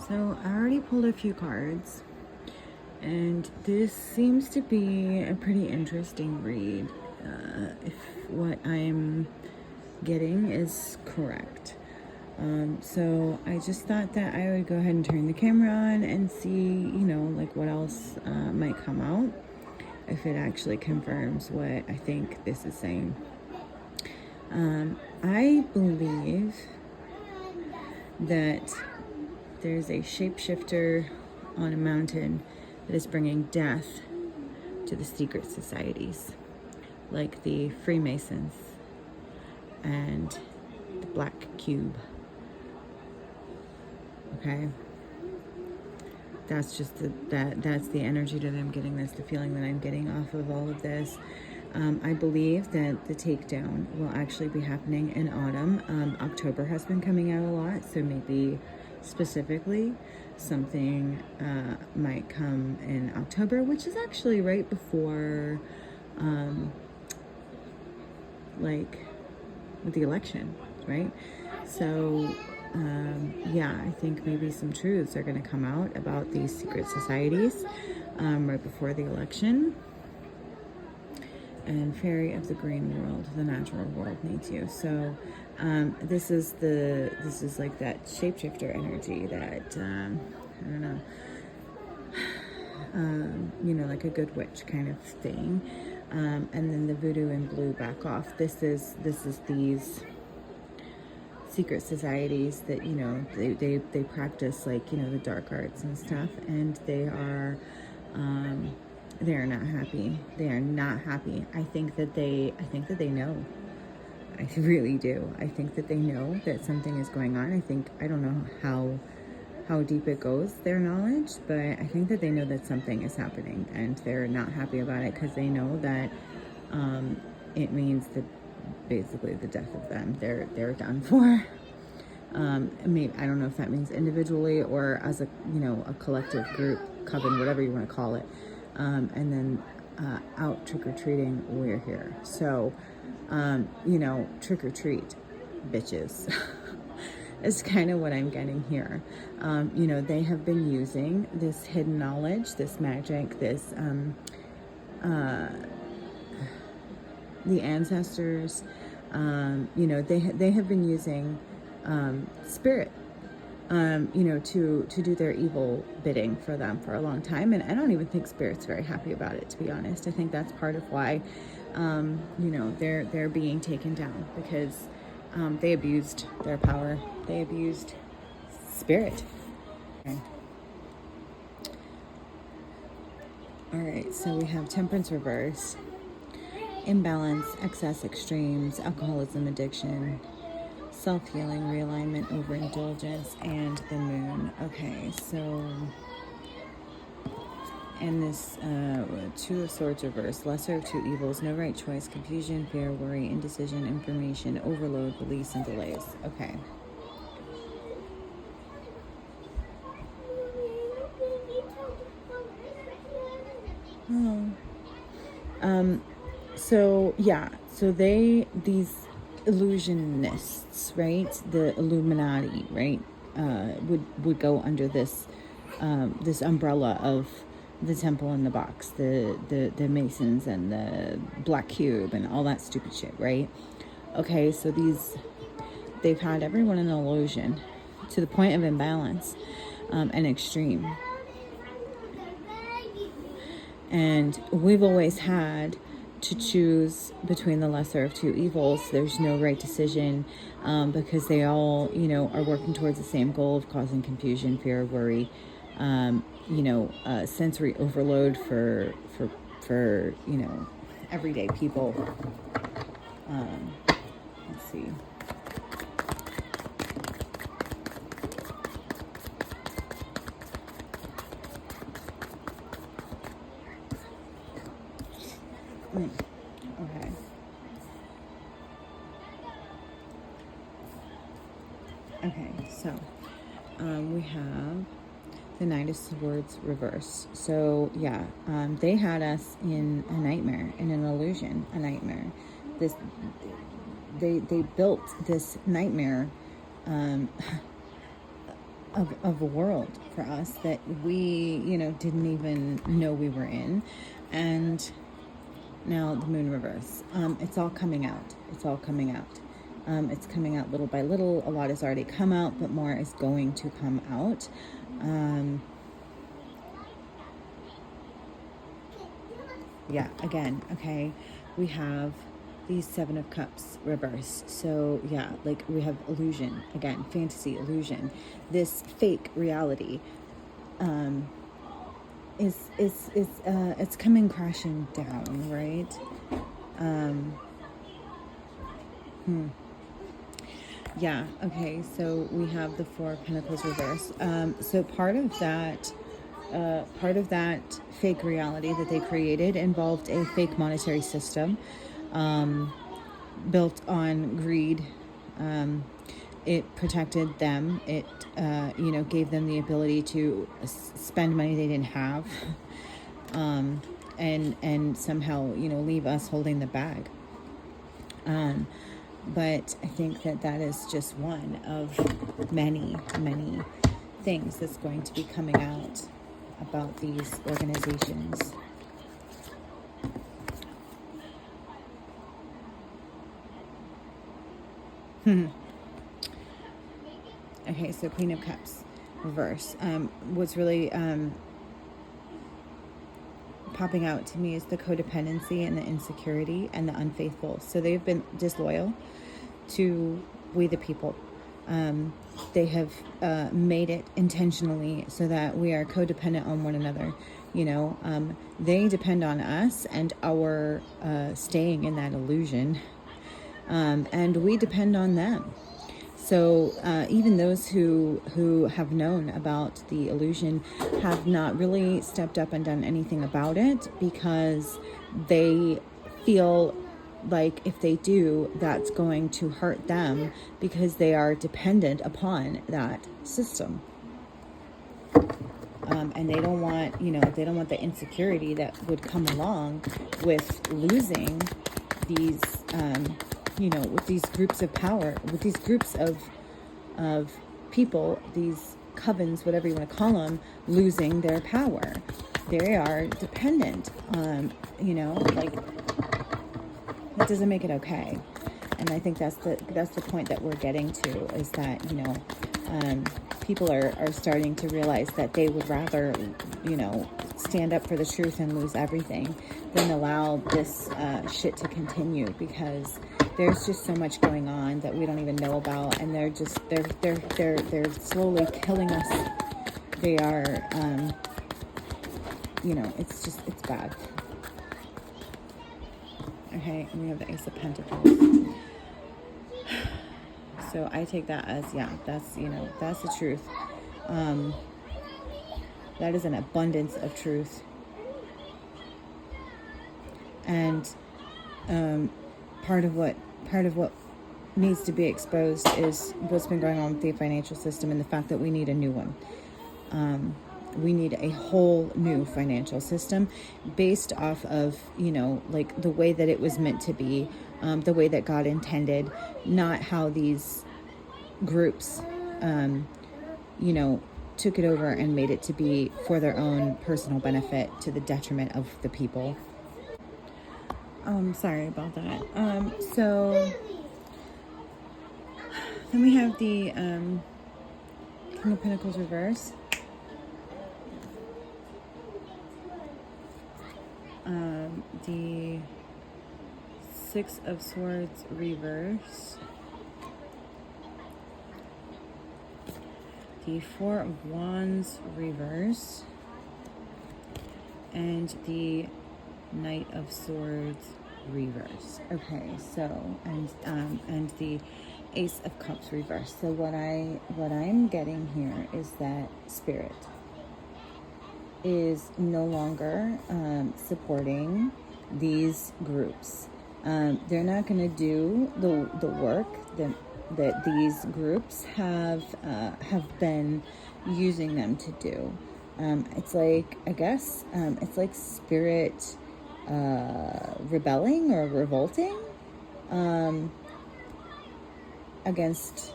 So I already pulled a few cards, and this seems to be a pretty interesting read, if what I'm getting is correct. So I just thought that I would go ahead and turn the camera on and see, like what else might come out, if it actually confirms what I think this is saying. I believe that there's a shapeshifter on a mountain that is bringing death to the secret societies, like the Freemasons and the Black Cube. Okay, that's just that's the energy that I'm getting. That's the feeling that I'm getting off of all of this. I believe that the takedown will actually be happening in autumn. October has been coming out a lot, so maybe specifically something might come in October, which is actually right before like with the election, right? So yeah, I think maybe some truths are going to come out about these secret societies right before the election. And Fairy of the Green World, the natural world needs you. So this is like that shapeshifter energy that I don't know, like a good witch kind of thing. And then the voodoo in blue back off. This is these secret societies that they practice, like the dark arts and stuff, and they are not happy. They are not happy. I think that they know. I really do. I think that they know that something is going on. I don't know how deep it goes, their knowledge, but I think that they know that something is happening, and they're not happy about it because they know that it means that basically the death of them. They're done for. Maybe, I don't know if that means individually or as a collective group, coven, whatever you want to call it. And then out trick-or-treating, we're here. So trick-or-treat, bitches. Is kind of what I'm getting here. They have been using this hidden knowledge, this magic, this the ancestors, they have been using spirit, to do their evil bidding for them for a long time. And I don't even think spirit's very happy about it, to be honest. I think that's part of why, they're being taken down, because they abused their power. They abused spirit. Okay. All right, so we have temperance reverse, imbalance, excess, extremes, alcoholism, addiction, self-healing, realignment, overindulgence, and the moon. Okay, so, and this Two of Swords reverse, lesser of two evils, no right choice, confusion, fear, worry, indecision, information, overload, release, and delays. Okay. So yeah, so these illusionists, right? The Illuminati, right? Would go under this this umbrella of the Temple in the Box, the Masons and the Black Cube and all that stupid shit, right? Okay, so they've had everyone in illusion to the point of imbalance and extreme. And we've always had to choose between the lesser of two evils. There's no right decision because they all, are working towards the same goal of causing confusion, fear, worry, sensory overload for everyday people. Let's see. Okay. Okay, so we have the Knight of Swords reverse. So yeah, they had us in a nightmare, in an illusion, a nightmare. They built this nightmare of a world for us that we, didn't even know we were in. And now the moon reverse. It's all coming out. It's all coming out. It's coming out little by little. A lot has already come out, but more is going to come out. Yeah, again, okay, we have these Seven of Cups reverse. So yeah, like we have illusion again, fantasy, illusion. This fake reality is it's coming crashing down, right? Yeah, okay, so we have the Four of Pentacles reverse. So part of that fake reality that they created involved a fake monetary system built on greed. It protected them. It, gave them the ability to spend money they didn't have, and somehow, leave us holding the bag. But I think that is just one of many, many things that's going to be coming out about these organizations. Okay, so Queen of Cups reverse. What's really popping out to me is the codependency and the insecurity and the unfaithful. So they've been disloyal to we the people. They have made it intentionally so that we are codependent on one another. They depend on us and our staying in that illusion, and we depend on them. So even those who have known about the illusion have not really stepped up and done anything about it, because they feel like if they do, that's going to hurt them, because they are dependent upon that system. And they don't want, the insecurity that would come along with losing these, with these groups of power, with these groups of people, these covens, whatever you want to call them, losing their power. They are dependent on, that doesn't make it okay. And I think that's the point that we're getting to, is that, people are starting to realize that they would rather, stand up for the truth and lose everything than allow this shit to continue, because there's just so much going on that we don't even know about, and they're slowly killing us. They are, it's bad. Okay, and we have the Ace of Pentacles. So I take that as, that's the truth. That is an abundance of truth. And part of what needs to be exposed is what's been going on with the financial system, and the fact that we need a new one. We need a whole new financial system based off of, the way that it was meant to be, the way that God intended, not how these groups, took it over and made it to be for their own personal benefit to the detriment of the people. Sorry about that. So then we have the King of Pentacles reverse. The Six of Swords reverse. The Four of Wands reverse. And the Knight of Swords reverse. Okay, so and the Ace of Cups reverse. So what I'm getting here is that Spirit is no longer supporting these groups. They're not going to do the work that these groups have been using them to do. It's like, I guess, it's like Spirit rebelling or revolting against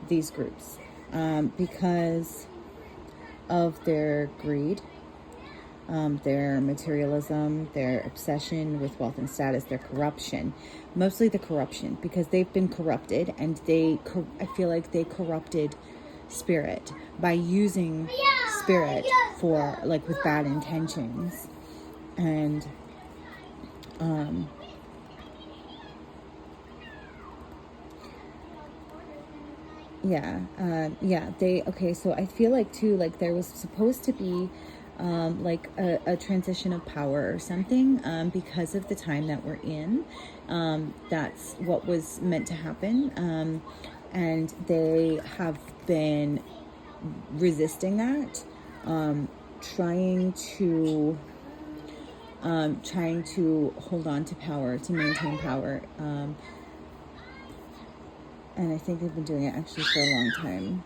these groups. because of their greed, their materialism, their obsession with wealth and status, their corruption, mostly the corruption, because they've been corrupted, and I feel like they corrupted spirit by using spirit for, like, with bad intentions. And so I feel like too, like, there was supposed to be like a transition of power or something, because of the time that we're in. That's what was meant to happen, and they have been resisting that, trying to hold on to power, to maintain power, and I think they've been doing it actually for a long time.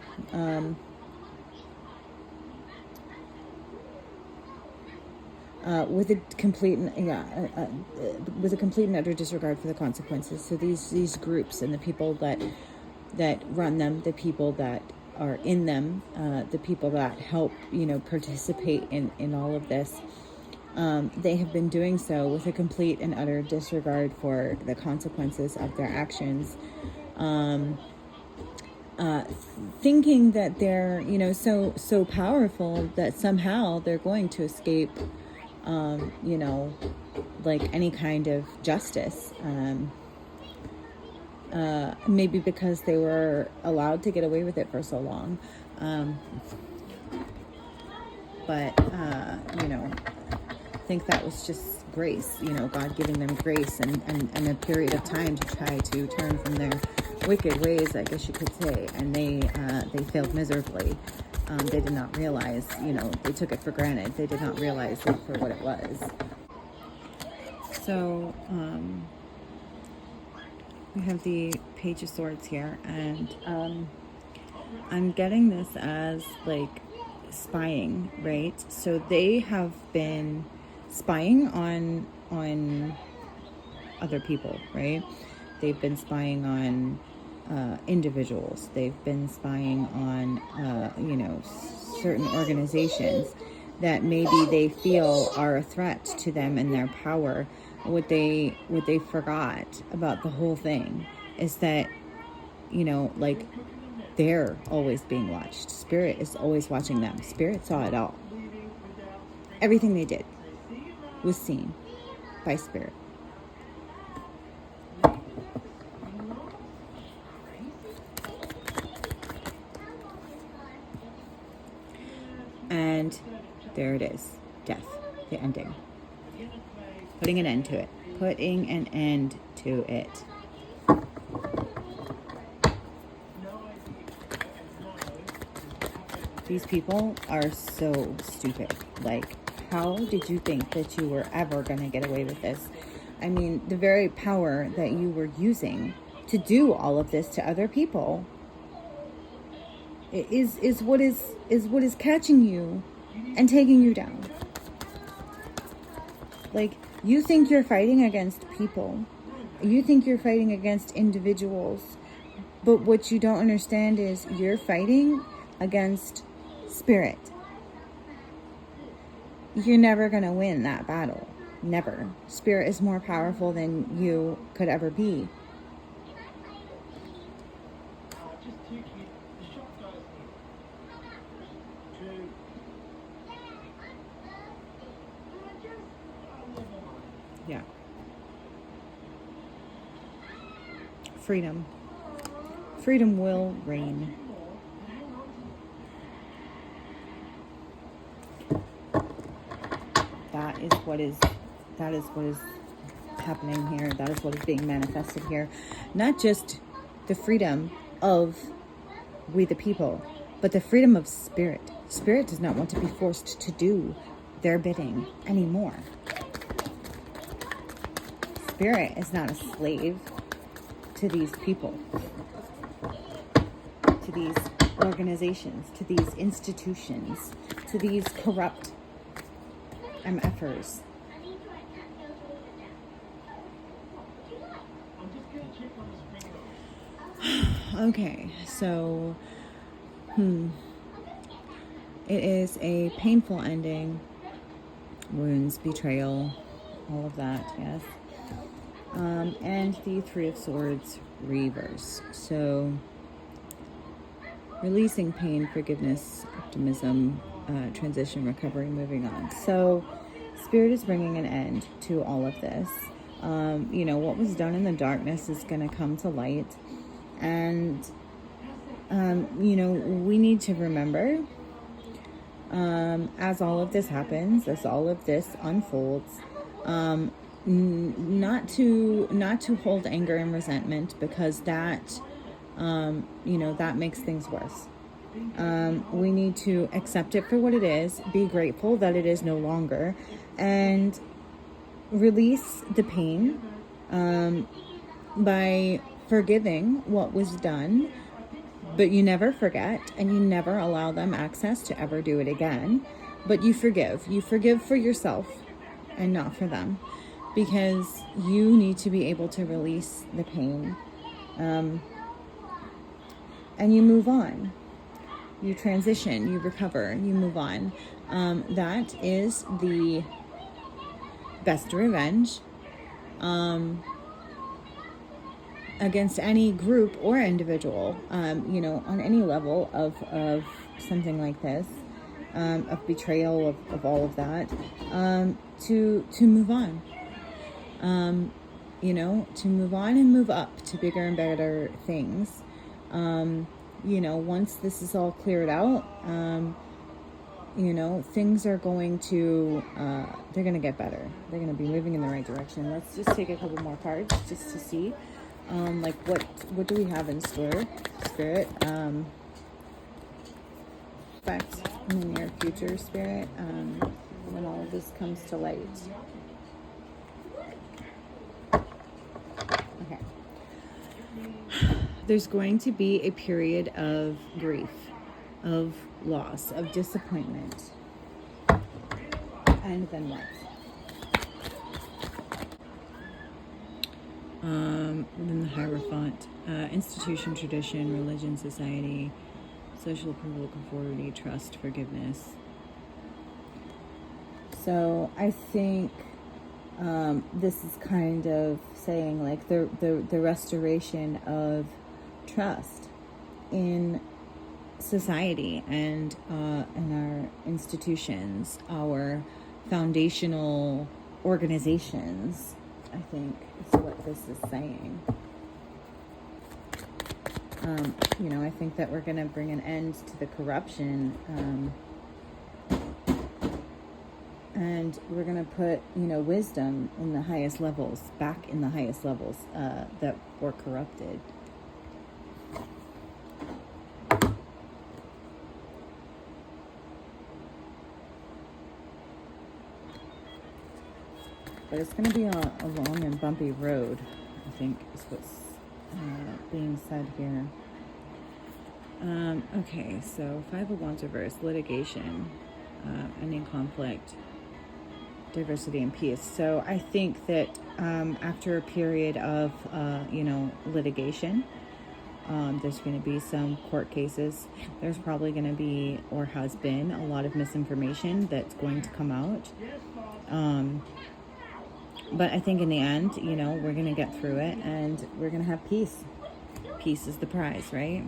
With a complete and utter disregard for the consequences. So these groups and the people that run them, the people that are in them, the people that help, participate in all of this, they have been doing so with a complete and utter disregard for the consequences of their actions. Thinking that they're, so powerful that somehow they're going to escape, like any kind of justice. Maybe because they were allowed to get away with it for so long. But I think that was just grace, God giving them grace and a period of time to try to turn from their wicked ways, I guess you could say. And they failed miserably. They did not realize, they took it for granted. They did not realize it for what it was. So, we have the Page of Swords here, and I'm getting this as, like, spying, right? So they have been spying on other people, right? They've been spying on individuals. They've been spying on, certain organizations that maybe they feel are a threat to them and their power. What they forgot about the whole thing is that, like, they're always being watched. Spirit is always watching them. Spirit saw it all. Everything they did was seen by Spirit. And there it is. Death. The ending. Putting an end to it. Putting an end to it. These people are so stupid. Like, how did you think that you were ever going to get away with this? I mean, the very power that you were using to do all of this to other people is what is catching you and taking you down. Like, you think you're fighting against people. You think you're fighting against individuals. But what you don't understand is you're fighting against Spirit. You're never going to win that battle. Never. Spirit is more powerful than you could ever be. Yeah. Freedom. Freedom will reign. That is what is happening here. That is what is being manifested here. Not just the freedom of we the people, but the freedom of Spirit. Spirit does not want to be forced to do their bidding anymore. Spirit is not a slave to these people, to these organizations, to these institutions, to these corrupt MFers. Okay, so It is a painful ending. Wounds, betrayal, all of that, yes. And the Three of Swords reverse. So releasing pain, forgiveness, optimism, transition, recovery, moving on. So Spirit is bringing an end to all of this. What was done in the darkness is going to come to light. And, we need to remember, as all of this happens, as all of this unfolds, not to hold anger and resentment, because that, that makes things worse. We need to accept it for what it is, be grateful that it is no longer, and release the pain by forgiving what was done. But you never forget, and you never allow them access to ever do it again. But you forgive. You forgive for yourself and not for them, because you need to be able to release the pain. And you move on. You transition, you recover, you move on. That is the best revenge against any group or individual, on any level of something like this, of betrayal, of all of that, to move on. To move on and move up to bigger and better things. Once this is all cleared out, things are going to, they're going to get better. They're going to be moving in the right direction. Let's just take a couple more cards just to see, what do we have in store, Spirit? Effect in the near future, Spirit, when all of this comes to light. Okay. There's going to be a period of grief, of loss, of disappointment. And then what? Then the Hierophant, institution, tradition, religion, society, social approval, conformity, trust, forgiveness. So I think this is kind of saying like the restoration of trust in society and in our institutions, our foundational organizations, I think is what this is saying. I think that we're going to bring an end to the corruption, and we're going to put, wisdom in the highest levels, back in the highest levels that were corrupted. But it's going to be a long and bumpy road, I think, is what's being said here. Okay, so Five of Wands reverse, litigation, ending conflict, diversity and peace. So I think that after a period of, litigation, there's going to be some court cases. There's probably going to be, or has been, a lot of misinformation that's going to come out. But I think in the end, we're going to get through it and we're going to have peace. Peace is the prize, right?